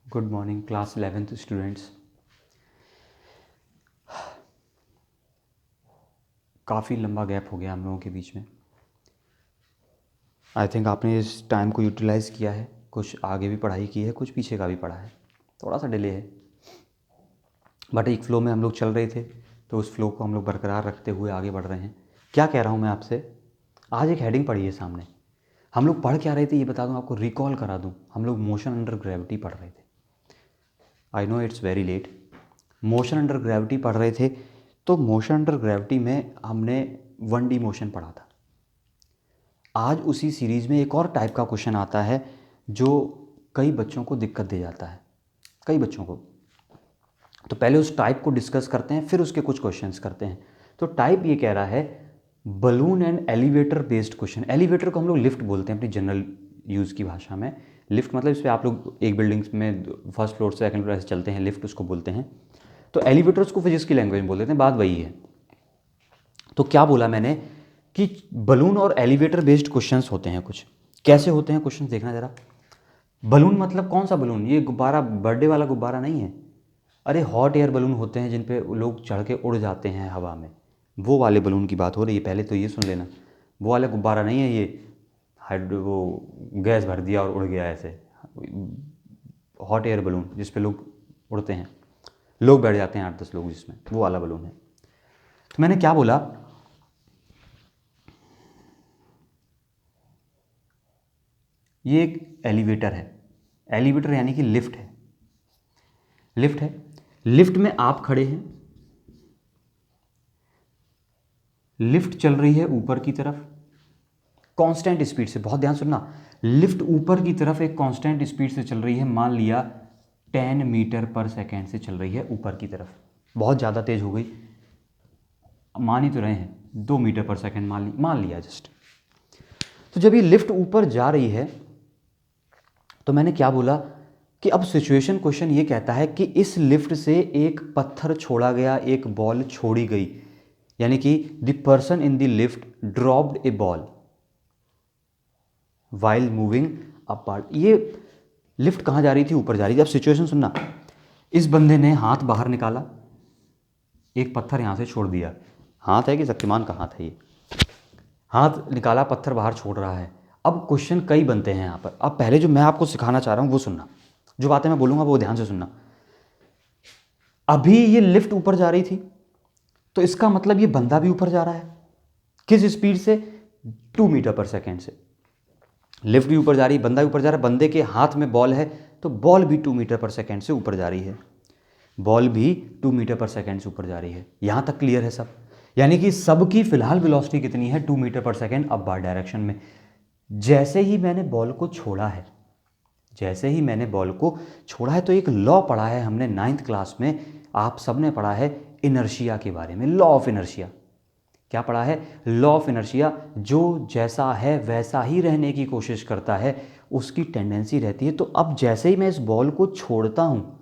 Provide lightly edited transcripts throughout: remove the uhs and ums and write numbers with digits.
Good morning class 11th students. काफ़ी लंबा gap हो गया हम लोगों के बीच में। आई थिंक आपने इस टाइम को यूटिलाइज़ किया है, कुछ आगे भी पढ़ाई की है, कुछ पीछे का भी पढ़ा है। थोड़ा सा डिले है बट एक फ़्लो में हम लोग चल रहे थे, तो उस फ्लो को हम लोग बरकरार रखते हुए आगे बढ़ रहे हैं। क्या कह रहा हूँ मैं आपसे, आज एक हेडिंग पढ़ी है सामने। हम लोग पढ़ क्या रहे थे ये बता दूँ आपको, रिकॉल करा दूँ। हम लोग मोशन अंडर ग्रेविटी पढ़ रहे थे। I know it's very late. Motion under gravity पढ़ रहे थे, तो मोशन अंडर ग्रेविटी में हमने 1D मोशन पढ़ा था। आज उसी सीरीज़ में एक और टाइप का क्वेश्चन आता है जो कई बच्चों को दिक्कत दे जाता है, कई बच्चों को। तो पहले उस टाइप को डिस्कस करते हैं, फिर उसके कुछ क्वेश्चंस करते हैं। तो टाइप ये कह रहा है balloon and elevator based question. Elevator को हम लोग लिफ्ट बोलते हैं अपनी जनरल यूज़ की भाषा में। लिफ्ट मतलब इस पर आप लोग एक बिल्डिंग्स में फर्स्ट फ्लोर से सेकंड फ्लोर ऐसे चलते हैं, लिफ्ट उसको बोलते हैं। तो एलिवेटर्स को फिजिक्स की लैंग्वेज में बोल देते हैं, बात वही है। तो क्या बोला मैंने कि बलून और एलिवेटर बेस्ड क्वेश्चंस होते हैं कुछ। कैसे होते हैं क्वेश्चंस, देखना ज़रा। बलून मतलब कौन सा बलून, ये गुब्बारा बर्थडे वाला गुब्बारा नहीं है। अरे हॉट एयर बलून होते हैं जिन पे लोग चढ़ के उड़ जाते हैं हवा में, वो वाले बलून की बात हो रही है। पहले तो ये सुन लेना, वो वाला गुब्बारा नहीं है ये हाइड्रो, वो गैस भर दिया और उड़ गया ऐसे। हॉट एयर बलून जिस पे लोग उड़ते हैं, लोग बैठ जाते हैं 8-10 लोग जिसमें, वो वाला बलून है। तो मैंने क्या बोला, ये एक एलिवेटर है। एलिवेटर यानी कि लिफ्ट है। लिफ्ट है, लिफ्ट में आप खड़े हैं, लिफ्ट चल रही है ऊपर की तरफ कांस्टेंट स्पीड से। बहुत ध्यान सुनना, लिफ्ट ऊपर की तरफ एक कांस्टेंट स्पीड से चल रही है। मान लिया 10 मीटर पर सेकेंड से चल रही है ऊपर की तरफ। बहुत ज़्यादा तेज हो गई, मान ही तो रहे हैं 2 मीटर पर सेकेंड मान लिया जस्ट। तो जब ये लिफ्ट ऊपर जा रही है तो मैंने क्या बोला कि अब सिचुएशन क्वेश्चन ये कहता है कि इस लिफ्ट से एक पत्थर छोड़ा गया, एक बॉल छोड़ी गई, यानी कि the person in the lift dropped A ball while moving upward. ये लिफ्ट कहाँ जा रही थी, ऊपर जा रही थी। अब सिचुएशन सुनना, इस बंदे ने हाथ बाहर निकाला, एक पत्थर यहाँ से छोड़ दिया। हाथ है कि शक्तिमान का हाथ है ये, हाथ निकाला, पत्थर बाहर छोड़ रहा है। अब क्वेश्चन कई बनते हैं यहाँ पर। अब पहले जो मैं आपको सिखाना चाह रहा हूँ वो सुनना, जो बातें मैं बोलूँगा वो ध्यान से सुनना। अभी ये लिफ्ट ऊपर जा रही थी, तो इसका मतलब ये बंदा भी ऊपर जा रहा है। किस स्पीड से, 2 मीटर पर सेकेंड से। लिफ्ट भी ऊपर जा रही है, बंदा भी ऊपर जा रहा है। बंदे के हाथ में बॉल है, तो बॉल भी 2 मीटर पर सेकेंड से ऊपर जा रही है। बॉल भी 2 मीटर पर सेकेंड से ऊपर जा रही है। यहाँ तक क्लियर है सब। यानी कि सबकी फिलहाल वेलोसिटी कितनी है, 2 मीटर पर सेकेंड अपवर्ड डायरेक्शन में। जैसे ही मैंने बॉल को छोड़ा है, जैसे ही मैंने बॉल को छोड़ा है, तो एक लॉ पढ़ा है हमने 9th क्लास में, आप सबने पढ़ा है इनर्शिया के बारे में, लॉ ऑफ इनर्शिया। क्या पढ़ा है, लॉ ऑफ इनर्शिया। जो जैसा है वैसा ही रहने की कोशिश करता है, उसकी टेंडेंसी रहती है। तो अब जैसे ही मैं इस बॉल को छोड़ता हूँ,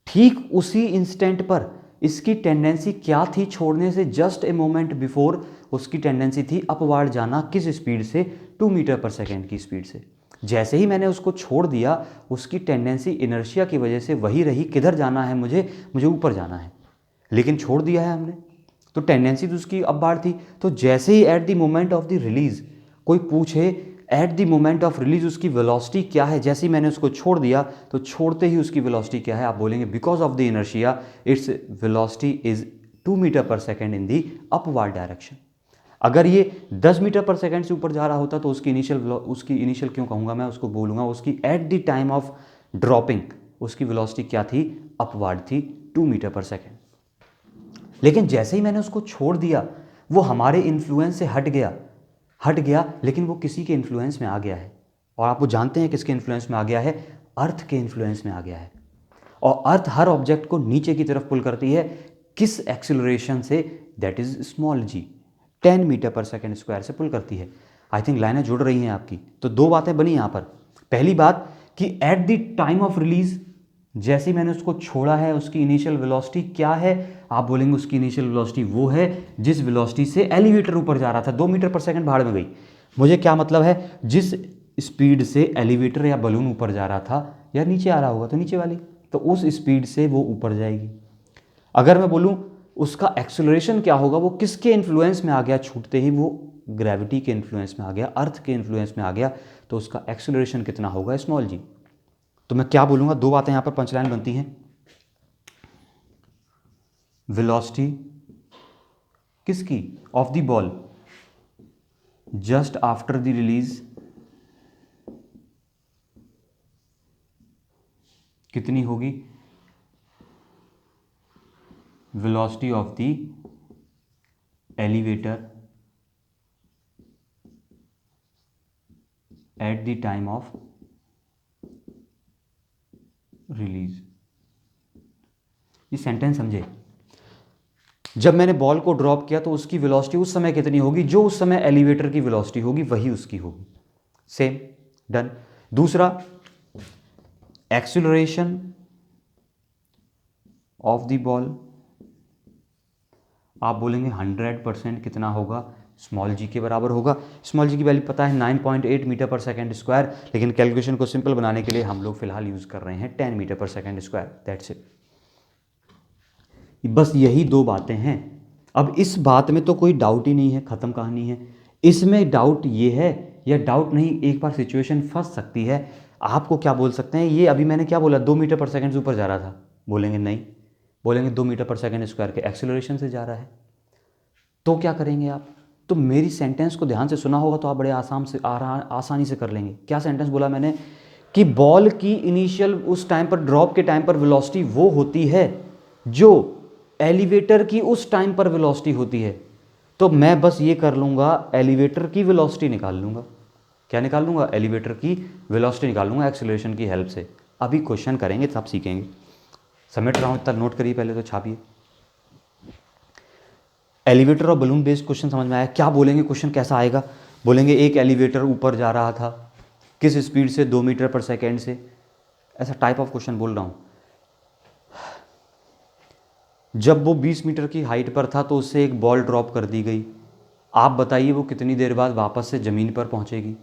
ठीक उसी इंस्टेंट पर इसकी टेंडेंसी क्या थी, छोड़ने से जस्ट ए मोमेंट बिफोर उसकी टेंडेंसी थी अपवार्ड जाना। किस स्पीड से, 2 मीटर पर सेकेंड की स्पीड से। जैसे ही मैंने उसको छोड़ दिया, उसकी टेंडेंसी इनर्शिया की वजह से वही रही। किधर जाना है मुझे ऊपर जाना है, लेकिन छोड़ दिया है हमने, तो टेंडेंसी तो उसकी अपवार्ड थी। तो जैसे ही at the moment of the release, कोई पूछे at the moment of release उसकी वेलोसिटी क्या है, जैसे ही मैंने उसको छोड़ दिया तो छोड़ते ही उसकी वेलोसिटी क्या है, आप बोलेंगे because of the inertia its velocity is 2 metre पर second in the upward direction. अगर ये 10 मीटर पर सेकेंड से ऊपर जा रहा होता तो उसकी इनिशियल क्यों कहूँगा मैं, उसको बोलूँगा उसकी at the time of dropping उसकी वेलोसिटी क्या थी, अपवार्ड थी, 2 मीटर पर सेकेंड। लेकिन जैसे ही मैंने उसको छोड़ दिया, वो हमारे इन्फ्लुएंस से हट गया, लेकिन वो किसी के इन्फ्लुएंस में आ गया है। और आप वो जानते हैं किसके इन्फ्लुएंस में आ गया है, अर्थ के इन्फ्लुएंस में आ गया है। और अर्थ हर ऑब्जेक्ट को नीचे की तरफ पुल करती है, किस एक्सिलरेशन से, that is small G, 10 metre पर सेकेंड स्क्वायर से पुल करती है। आई थिंक लाइनें जुड़ रही हैं आपकी। तो 2 बातें बनी यहाँ पर। पहली बात कि at the time of release, जैसे ही मैंने उसको छोड़ा है, उसकी इनिशियल वेलोसिटी क्या है, आप बोलेंगे उसकी इनिशियल वेलोसिटी वो है जिस वेलोसिटी से एलिवेटर ऊपर जा रहा था। 2 मीटर पर सेकंड भाड़ में गई। मुझे क्या मतलब है, जिस स्पीड से एलिवेटर या बलून ऊपर जा रहा था, या नीचे आ रहा होगा तो नीचे वाली, तो उस स्पीड से वो ऊपर जाएगी। अगर मैं बोलूँ उसका एक्सेलरेशन क्या होगा, वो किसके इन्फ्लुएंस में आ गया छूटते ही, वो ग्रेविटी के इन्फ्लुएंस में आ गया, अर्थ के इन्फ्लुएंस में आ गया, तो उसका एक्सेलरेशन कितना होगा, स्मॉल जी। तो मैं क्या बोलूँगा, दो बातें यहाँ पर पंचलाइन बनती हैं। वेलोसिटी किसकी, of the ball just after the release कितनी होगी, velocity of the elevator at the time of release. ये सेंटेंस समझे, जब मैंने बॉल को ड्रॉप किया तो उसकी वेलोसिटी उस समय कितनी होगी, जो उस समय एलिवेटर की वेलोसिटी होगी वही उसकी होगी। Same, done. दूसरा, एक्सीलरेशन ऑफ द बॉल, आप बोलेंगे 100% कितना होगा, स्मॉल जी के बराबर होगा। स्मॉल जी की वैल्यू पता है 9.8 मीटर पर सेकेंड स्क्वायर, लेकिन कैलकुलेशन को सिंपल बनाने के लिए हम लोग फिलहाल यूज़ कर रहे हैं 10 मीटर पर सेकेंड स्क्वायर, दैट्स इट। बस यही दो बातें हैं। अब इस बात में तो कोई डाउट ही नहीं है, ख़त्म कहानी है। इसमें डाउट ये है, या डाउट नहीं, एक बार सिचुएशन फंस सकती है। आपको क्या बोल सकते हैं, ये अभी मैंने क्या बोला, 2 मीटर पर सेकेंड से ऊपर जा रहा था, बोलेंगे नहीं, बोलेंगे 2 मीटर पर सेकेंड स्क्वायर के एक्सेलरेशन से जा रहा है, तो क्या करेंगे आप। तो मेरी सेंटेंस को ध्यान से सुना होगा तो आप बड़े आसानी से कर लेंगे। क्या सेंटेंस बोला मैंने, कि बॉल की इनिशियल उस टाइम पर, ड्रॉप के टाइम पर वेलोसिटी वो होती है जो एलिवेटर की उस टाइम पर वेलोसिटी होती है। तो मैं बस ये कर लूँगा, एलिवेटर की वेलोसिटी निकाल लूँगा। क्या निकाल लूँगा, एलिवेटर की वेलोसिटी निकाल लूँगा एक्सेलरेशन की हेल्प से। अभी क्वेश्चन करेंगे तब सीखेंगे। समेट रहा हूँ, इतना नोट करिए, पहले तो छापिए। एलिवेटर और बलून बेस्ड क्वेश्चन समझ में आया। क्या बोलेंगे, क्वेश्चन कैसा आएगा, बोलेंगे एक एलिवेटर ऊपर जा रहा था, किस स्पीड से, 2 मीटर पर सेकेंड से, ऐसा टाइप ऑफ क्वेश्चन बोल रहा हूँ। जब वो 20 मीटर की हाइट पर था तो उससे एक बॉल ड्रॉप कर दी गई, आप बताइए वो कितनी देर बाद वापस से ज़मीन पर पहुँचेगी।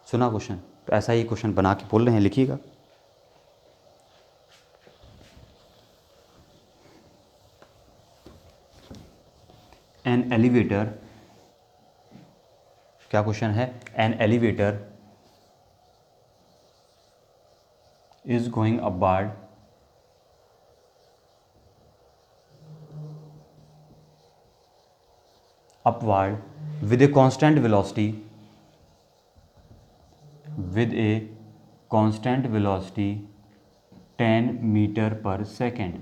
सुना क्वेश्चन, तो ऐसा ही क्वेश्चन बना के बोल रहे हैं, लिखिएगा। एन एलिवेटर, क्या क्वेश्चन है, an elevator is going upward with a constant velocity, with a constant velocity 10 metre पर सेकेंड।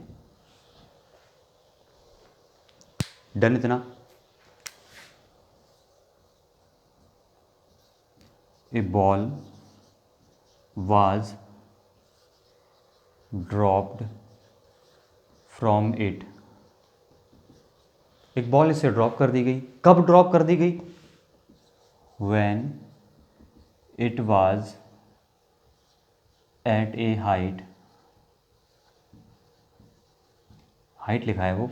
डन इतना। A ball was dropped from it, एक बॉल इससे ड्रॉप कर दी गई, कब ड्रॉप कर दी गई, when it was at a height, height लिखा है वो,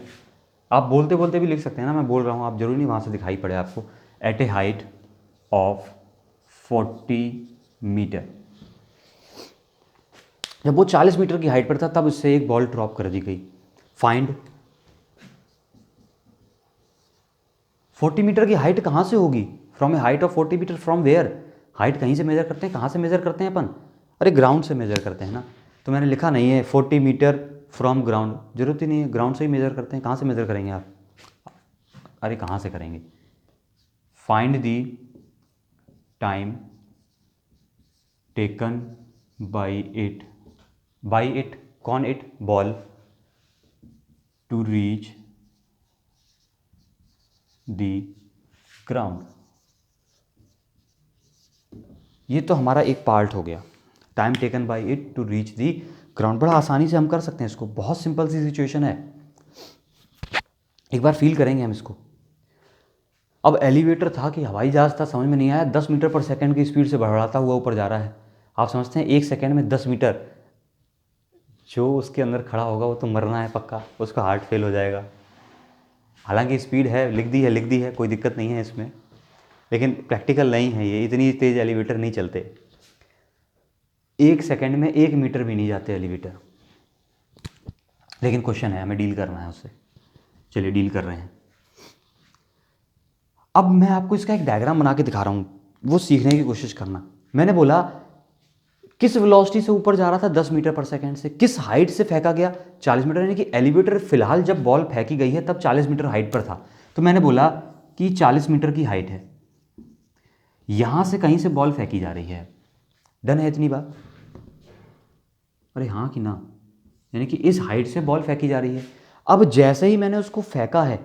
आप बोलते बोलते भी लिख सकते हैं ना, मैं बोल रहा हूँ, आप जरूरी नहीं वहाँ से दिखाई पड़े आपको। At a height of 40 metre, जब वो 40 मीटर की हाइट पर था तब उससे एक बॉल ड्रॉप कर दी गई। फाइंड 40 मीटर की हाइट कहाँ से होगी, from a height of 40 metre, from where, height कहीं से मेजर करते हैं, कहाँ से मेजर करते हैं अपन, अरे ग्राउंड से मेजर करते हैं ना। तो मैंने लिखा नहीं है 40 मीटर फ्रॉम ग्राउंड, जरूरत ही नहीं है, ग्राउंड से ही मेजर करते हैं। कहाँ से मेजर करेंगे आप, अरे कहाँ से करेंगे। Find the time taken by it, कौन it, ball, to reach the ground. ये तो हमारा एक पार्ट हो गया, time taken by it to reach the ground. बड़ा आसानी से हम कर सकते हैं इसको, बहुत सिंपल सी सिचुएशन है, एक बार फील करेंगे हम इसको। अब एलिवेटर था कि हवाई जहाज़ था, समझ में नहीं आया। 10 मीटर पर सेकंड की स्पीड से बढ़ाता हुआ ऊपर जा रहा है। आप समझते हैं 1 सेकंड में 10 मीटर, जो उसके अंदर खड़ा होगा वो तो मरना है पक्का, उसका हार्ट फेल हो जाएगा। हालांकि स्पीड है, लिख दी है, कोई दिक्कत नहीं है इसमें, लेकिन प्रैक्टिकल नहीं है ये, इतनी तेज़ एलिवेटर नहीं चलते। 1 सेकंड में 1 मीटर भी नहीं जाते एलिवेटर, लेकिन क्वेश्चन है, हमें डील करना है उससे। चलिए डील कर रहे हैं। अब मैं आपको इसका एक डायग्राम बना के दिखा रहा हूँ, वो सीखने की कोशिश करना। मैंने बोला किस वेलोसिटी से ऊपर जा रहा था, 10 मीटर पर सेकंड से, किस हाइट से फेंका गया, 40 मीटर, यानी कि एलिवेटर फिलहाल जब बॉल फेंकी गई है तब 40 मीटर हाइट पर था। तो मैंने बोला कि 40 मीटर की हाइट है, यहां से कहीं से बॉल फेंकी जा रही है। डन है इतनी बात? अरे हाँ कि ना, यानी कि इस हाइट से बॉल फेंकी जा रही है। अब जैसे ही मैंने उसको फेंका है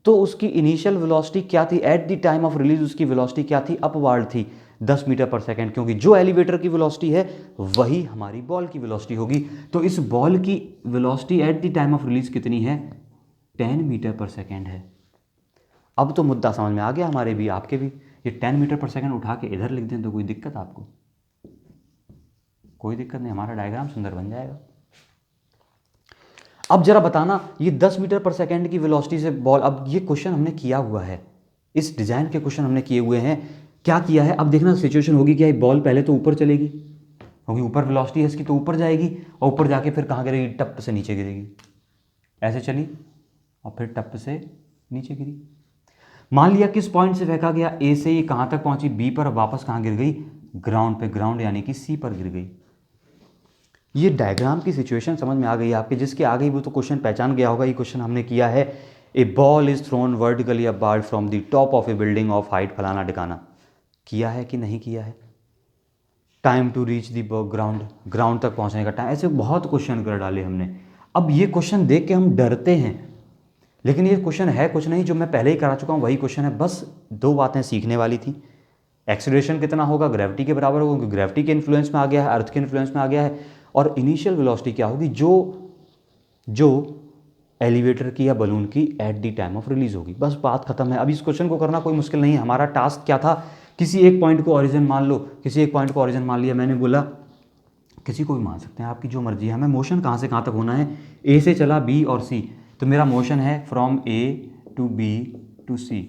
तो उसकी इनिशियल वेलोसिटी क्या थी, at the time of release उसकी वेलोसिटी क्या थी, अपवर्ड थी, 10 मीटर पर सेकंड, क्योंकि जो एलिवेटर की वेलोसिटी है वही हमारी बॉल की वेलोसिटी होगी। तो इस बॉल की velocity at the time of release कितनी है, 10 मीटर पर सेकंड है। अब तो मुद्दा समझ में आ गया हमारे भी आपके भी। ये 10 मीटर पर सेकंड उठा के इधर लिख दें तो कोई दिक्कत आपको? कोई दिक्कत नहीं, हमारा डायग्राम सुंदर बन जाएगा। अब जरा बताना, ये 10 मीटर पर सेकंड की वेलोसिटी से बॉल, अब ये क्वेश्चन हमने किया हुआ है, इस डिजाइन के क्वेश्चन हमने किए हुए हैं। क्या किया है, अब देखना सिचुएशन होगी क्या, बॉल पहले तो ऊपर चलेगी, क्योंकि ऊपर वेलोसिटी है इसकी, तो ऊपर जाएगी और ऊपर जाके फिर कहाँ गिरेगी, टप से नीचे गिरेगी। ऐसे चली और फिर टप से नीचे गिरी। मान लिया किस पॉइंट से फेंका गया, ए से ये कहाँ तक पहुंची, बी पर, वापस कहाँ गिर गई, ग्राउंड पे, ग्राउंड यानी कि सी पर गिर गई। ये डायग्राम की सिचुएशन समझ में आ गई आपके, जिसके आ गई वो तो क्वेश्चन पहचान गया होगा। ये क्वेश्चन हमने किया है, a ball is thrown vertically upward from the top of a building of height फलाना ठिकाना। किया है कि नहीं किया है? Time to reach the ground, ground तक पहुंचने का टाइम, ऐसे बहुत क्वेश्चन कर डाले हमने। अब ये क्वेश्चन देख के हम डरते हैं, लेकिन ये क्वेश्चन है कुछ नहीं, जो मैं पहले ही करा चुका हूँ वही क्वेश्चन है। बस 2 बातें सीखने वाली थी, एक्सीलरेशन कितना होगा, ग्रेविटी के बराबर होगा, क्योंकि ग्रेविटी के इन्फ्लुएंस में आ गया है, अर्थ के इन्फ्लुएंस में आ गया है, और इनिशियल वेलोसिटी क्या होगी, जो एलिवेटर की या बलून की at the time of release होगी। बस बात खत्म है। अब इस क्वेश्चन को करना कोई मुश्किल नहीं है। हमारा टास्क क्या था, किसी एक पॉइंट को ओरिजिन मान लो, किसी एक पॉइंट को ओरिजिन मान लिया, मैंने बोला किसी को भी मान सकते हैं, आपकी जो मर्जी है, हमें मोशन कहाँ से कहाँ तक होना है, ए से चला बी और सी, तो मेरा मोशन है from A to B to C.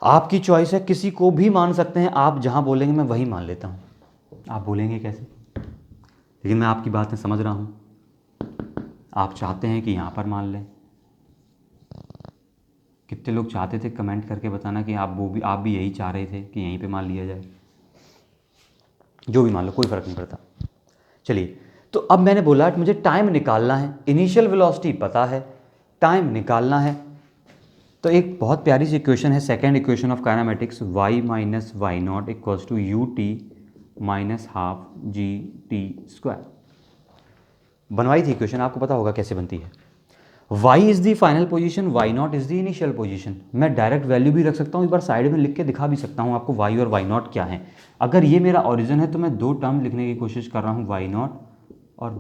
आपकी चॉइस है, किसी को भी मान सकते हैं, आप जहाँ बोलेंगे मैं वही मान लेता हूँ। आप बोलेंगे कैसे, लेकिन मैं आपकी बातें समझ रहा हूँ। आप चाहते हैं कि यहाँ पर मान लें, कितने लोग चाहते थे कमेंट करके बताना कि आप भी यही चाह रहे थे कि यहीं पे मान लिया जाए। जो भी मान लो, कोई फ़र्क नहीं पड़ता। चलिए, तो अब मैंने बोला मुझे टाइम निकालना है, इनिशियल वेलोसिटी पता है, टाइम निकालना है। तो एक बहुत प्यारी सी इक्वेशन है, second equation of kinematics, y minus Y naught equals to U T minus half G T square. बनवाई थी इक्वेशन, आपको पता होगा कैसे बनती है। y is the final position, y not is the initial position. मैं डायरेक्ट वैल्यू भी रख सकता हूँ, एक बार साइड में लिख के दिखा भी सकता हूँ आपको y और y नॉट क्या है। अगर ये मेरा ओरिजिन है तो मैं 2 टर्म लिखने की कोशिश कर रहा हूँ, y नॉट और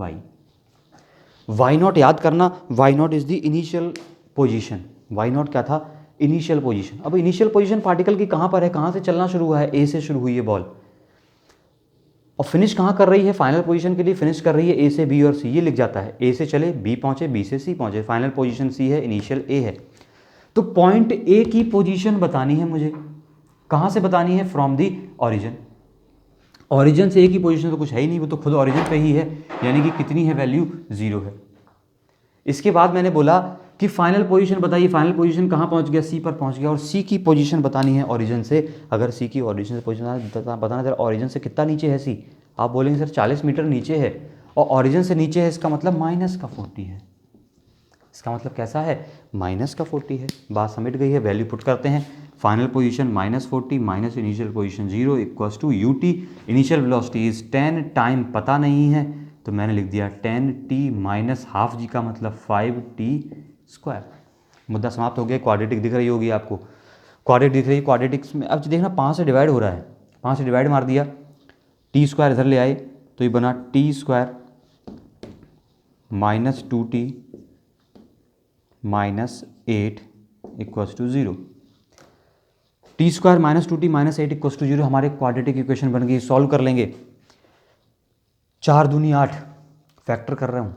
y नॉट याद करना, y not is the initial position, y not क्या था, इनिशियल पोजीशन। अब इनिशियल पोजीशन पार्टिकल की कहाँ पर है, कहाँ से चलना शुरू हुआ है, ए से शुरू हुई है बॉल, और फिनिश कहाँ कर रही है, फाइनल पोजीशन के लिए फिनिश कर रही है ए से बी और सी। ये लिख जाता है, ए से चले बी पहुँचे, बी से सी पहुँचे, फाइनल पोजीशन सी है, इनिशियल ए है। तो पॉइंट ए की पोजीशन बतानी है मुझे, कहाँ से बतानी है, फ्रॉम दी ऑरिजिन। ऑरिजिन से ए की पोजीशन तो कुछ है ही नहीं, वो तो खुद ऑरिजिन पे ही है, यानी कि कितनी है वैल्यू, 0 है। इसके बाद मैंने बोला कि फाइनल पोजीशन बताइए, फाइनल पोजीशन कहाँ पहुँच गया, सी पर पहुँच गया, और सी की पोजीशन बतानी है ऑरिजिन से। अगर सी की ऑरिजिन से पोजीशन बताना जरा, ऑरिजिन से कितना नीचे है सी, आप बोलेंगे सर 40 मीटर नीचे है, और ऑरिजिन से नीचे है, इसका मतलब माइनस का 40 है। इसका मतलब कैसा है, माइनस का 40 है। बात समिट गई है, वैल्यू पुट करते हैं, final position -40 minus initial position 0 equals to U T. Initial velocity is 10, time पता नहीं है तो मैंने लिख दिया 10t माइनस हाफ जी का मतलब 5t स्क्वायर। मुद्दा समाप्त हो गया। क्वाड्रेटिक दिख रही होगी आपको, क्वाड्रेटिक दिख रही है, क्वाड्रेटिक्स में अब देखना 5 से डिवाइड हो रहा है, 5 से डिवाइड मार दिया, टी स्क्वायर इधर ले आए तो ये बना T square minus 2t minus 8 equals to 0। T square minus 2t minus 8 equals to 0 हमारे क्वाड्रेटिक इक्वेशन बन गई। सॉल्व कर लेंगे, 4 दूनी 8, फैक्टर कर रहा हूँ।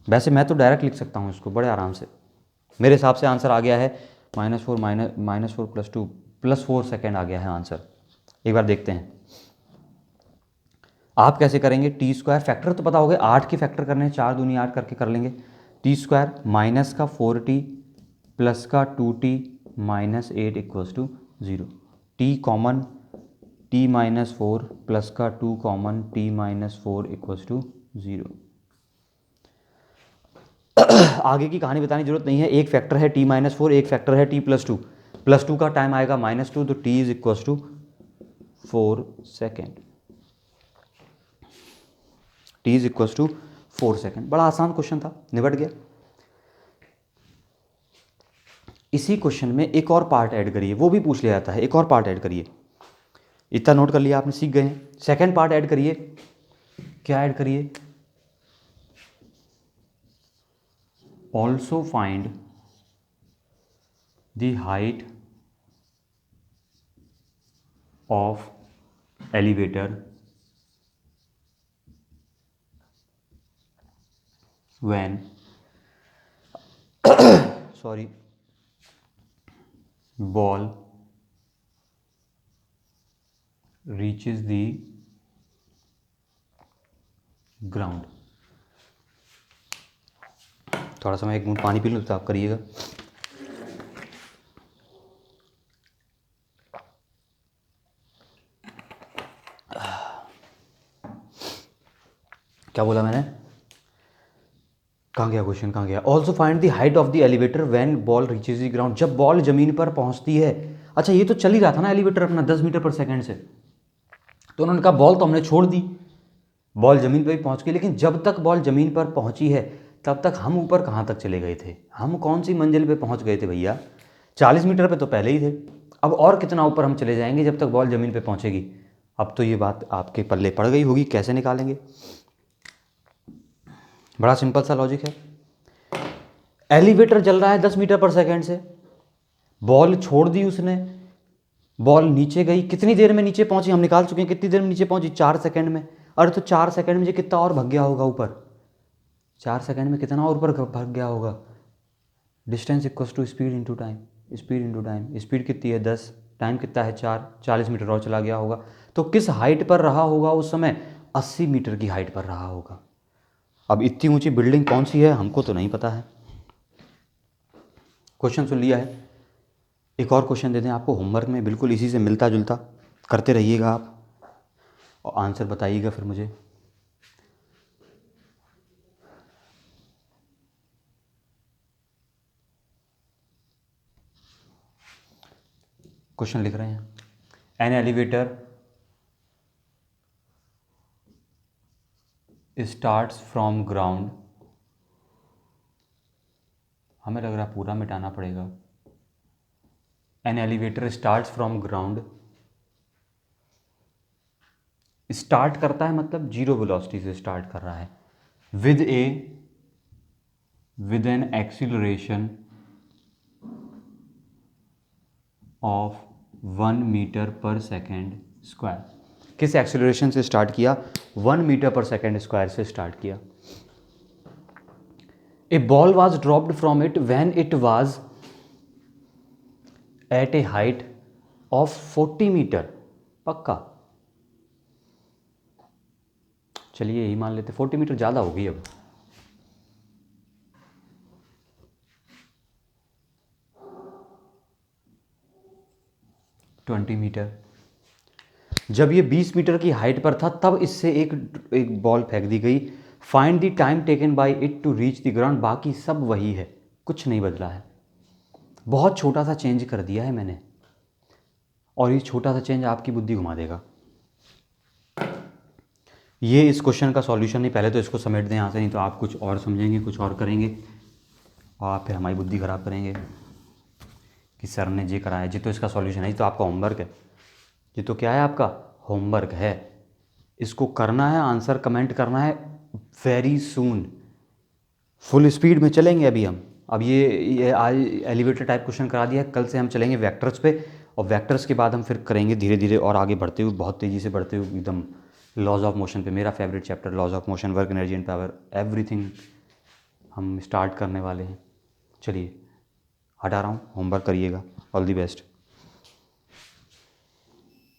वैसे मैं तो डायरेक्ट लिख सकता हूँ इसको बड़े आराम से, मेरे हिसाब से आंसर आ गया है -4 प्लस 2 +4 सेकेंड आ गया है आंसर। एक बार देखते हैं। आप कैसे करेंगे, टी स्क्वायर फैक्टर तो पता हो गया, 8 के फैक्टर करने हैं, 4 दूनी 8 करके कर लेंगे। टी स्क्वायर माइनस का 4t प्लस का 2t minus 8 equals to 0। T common, t minus 4 plus का 2 common, t minus 4 equals to 0। आगे की कहानी बताने की जरूरत नहीं है, एक फैक्टर है t माइनस 4, एक फैक्टर है t प्लस टू का टाइम आएगा -2, तो t is equals to 4 second. t is equals to 4 second. बड़ा आसान क्वेश्चन था, निबट गया। इसी क्वेश्चन में एक और पार्ट ऐड करिए, वो भी पूछ लिया जाता है, एक और पार्ट ऐड करिए। इतना नोट कर लिया आपने, सीख गए हैं। सेकेंड पार्ट ऐड करिए, क्या ऐड करिए, also find the height of elevator when sorry ball reaches the ground। थोड़ा सा मैं एक घूंट पानी पी लूँ तो आप करिएगा। क्या बोला मैंने, कहाँ गया क्वेश्चन, कहाँ गया। Also find the height of the elevator when ball reaches the ground, जब बॉल जमीन पर पहुंचती है। अच्छा ये तो चल ही रहा था ना एलिवेटर अपना 10 मीटर पर सेकंड से, तो उन्होंने कहा बॉल तो हमने छोड़ दी, बॉल जमीन पर भी पहुंच गई, लेकिन जब तक बॉल जमीन पर पहुंची है तब तक हम ऊपर कहाँ तक चले गए थे, हम कौन सी मंजिल पे पहुंच गए थे भैया, 40 मीटर पे तो पहले ही थे। अब और कितना ऊपर हम चले जाएंगे जब तक बॉल जमीन पे पहुंचेगी। अब तो ये बात आपके पल्ले पड़ गई होगी, कैसे निकालेंगे। बड़ा सिंपल सा लॉजिक है। एलिवेटर चल रहा है 10 मीटर पर सेकेंड से, बॉल छोड़ दी उसने, बॉल नीचे गई, कितनी देर में नीचे पहुंची हम निकाल चुके हैं, कितनी देर में नीचे पहुंची, 4 सेकंड में। अरे तो 4 सेकंड में ये कितना और भाग गया होगा ऊपर, 4 सेकंड में कितना और ऊपर भाग गया होगा। Distance equals to speed into time, speed into time, speed कितनी है 10, टाइम कितना है 4, 40 मीटर और चला गया होगा। तो किस हाइट पर रहा होगा उस समय, 80 मीटर की हाइट पर रहा होगा। अब इतनी ऊंची बिल्डिंग कौन सी है हमको तो नहीं पता है। क्वेश्चन सुन लिया है, एक और क्वेश्चन देते हैं आपको होमवर्क में, बिल्कुल इसी से मिलता जुलता, करते रहिएगा आप और आंसर बताइएगा फिर मुझे। क्वेश्चन लिख रहे हैं, an elevator starts from ground, हमें लग रहा है पूरा मिटाना पड़ेगा। An elevator starts from ground, start करता है मतलब जीरो वेलोसिटी से स्टार्ट कर रहा है, with an acceleration of 1 metre पर सेकेंड स्क्वायर। किस एक्सीलरेशन से स्टार्ट किया, 1 मीटर पर सेकेंड स्क्वायर से स्टार्ट किया। A ball was dropped from it when it was at a height of 40 metre, पक्का, चलिए यही मान लेते, 40 मीटर ज़्यादा होगी अब। ट्वेंटी मीटर, जब ये 20 मीटर की हाइट पर था तब इससे एक बॉल फेंक दी गई। Find the time taken by it to reach the ground, बाकी सब वही है, कुछ नहीं बदला है, बहुत छोटा सा चेंज कर दिया है मैंने, और ये छोटा सा चेंज आपकी बुद्धि घुमा देगा। ये इस क्वेश्चन का सॉल्यूशन नहीं, पहले तो इसको समेट दें यहाँ से, नहीं तो आप कुछ और समझेंगे, कुछ और करेंगे और फिर हमारी बुद्धि ख़राब करेंगे कि सर ने ये कराया, जी तो इसका सॉल्यूशन है, ये तो आपका होमवर्क है, ये तो क्या है आपका होमवर्क है, इसको करना है, आंसर कमेंट करना है वेरी सून। फुल स्पीड में चलेंगे अभी हम, अब ये आज एलिवेटर टाइप क्वेश्चन करा दिया है, कल से हम चलेंगे वेक्टर्स पे, और वेक्टर्स के बाद हम फिर करेंगे धीरे धीरे और आगे बढ़ते हुए, बहुत तेज़ी से बढ़ते हुए एकदम लॉज ऑफ मोशन पे, मेरा favourite chapter laws of motion, work energy and power, everything हम स्टार्ट करने वाले हैं। चलिए हटा रहा हूँ, होमवर्क करिएगा, ऑल दी बेस्ट।